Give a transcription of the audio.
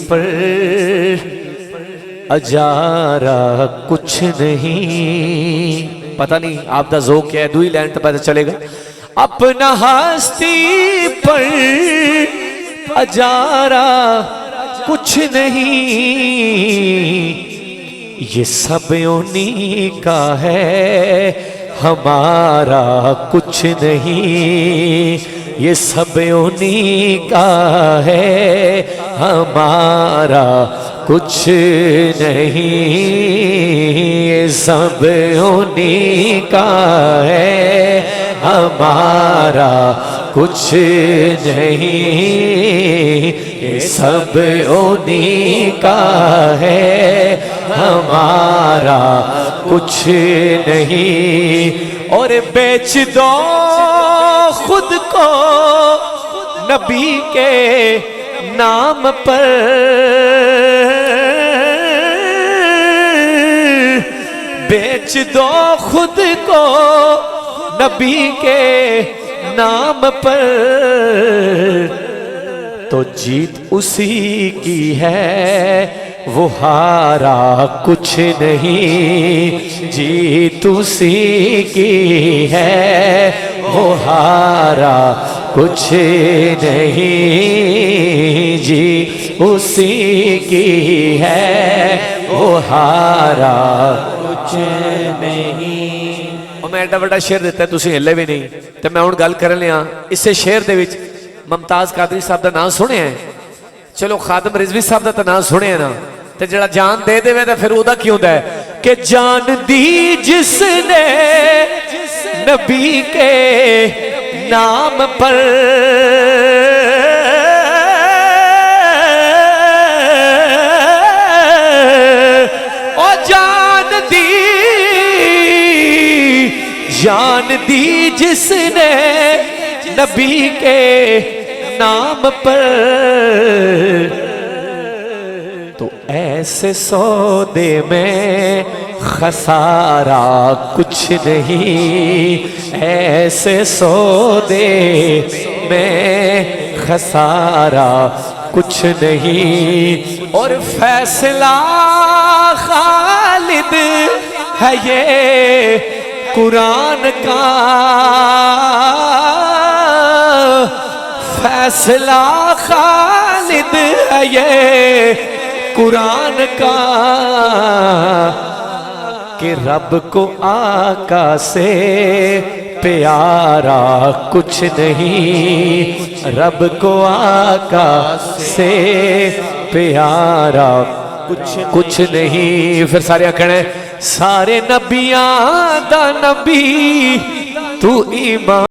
پر اجارا کچھ نہیں، پتہ نہیں آپ دا ذوق کیا ہے، دوئی لائن تو پتہ چلے گا۔ اپنا ہستی پر اجارا کچھ نہیں، یہ سب انہی کا ہے ہمارا کچھ نہیں، یہ سب انہی کا ہے ہمارا کچھ نہیں، یہ سب انہی کا ہے ہمارا کچھ نہیں، یہ سب انہی کا ہے ہمارا کچھ نہیں۔ اور بیچ دو خود کو نبی کے نام پر، بیچ دو خود کو نبی کے نام پر، تو جیت اسی کی ہے وہ ہارا کچھ نہیں، جیت اسی کی ہے وہ ہارا کچھ نہیں، جیت اسی کی ہے وہ ہارا کچھ نہیں۔ اور میں ایڈا بڑا شعر دیتا ہے تسی ہلے بھی نہیں، تو میں ہن گل کرن لیا اسے شعر دے وچ ممتاز قادری صاحب دا نام سنے ہیں، چلو خادم رضوی صاحب دا تا نام سنے ہیں نا، تے جڑا جان دے دے وے تے پھر او دا کیوں دا ہے کہ جان دی جس نے نبی کے نام پر، او جان دی جس نے نبی کے نام پر، تو ایسے سودے میں خسارہ کچھ نہیں، ایسے سودے میں خسارہ کچھ نہیں۔ اور فیصلہ خالد ہے یہ قرآن کا، فیصلہ خالد ہے یہ قرآن کا، کہ رب کو آقا سے پیارا کچھ نہیں، رب کو آقا سے پیارا کچھ نہیں۔ پھر سارے کہنے سارے نبیاں دا نبی تو ایمان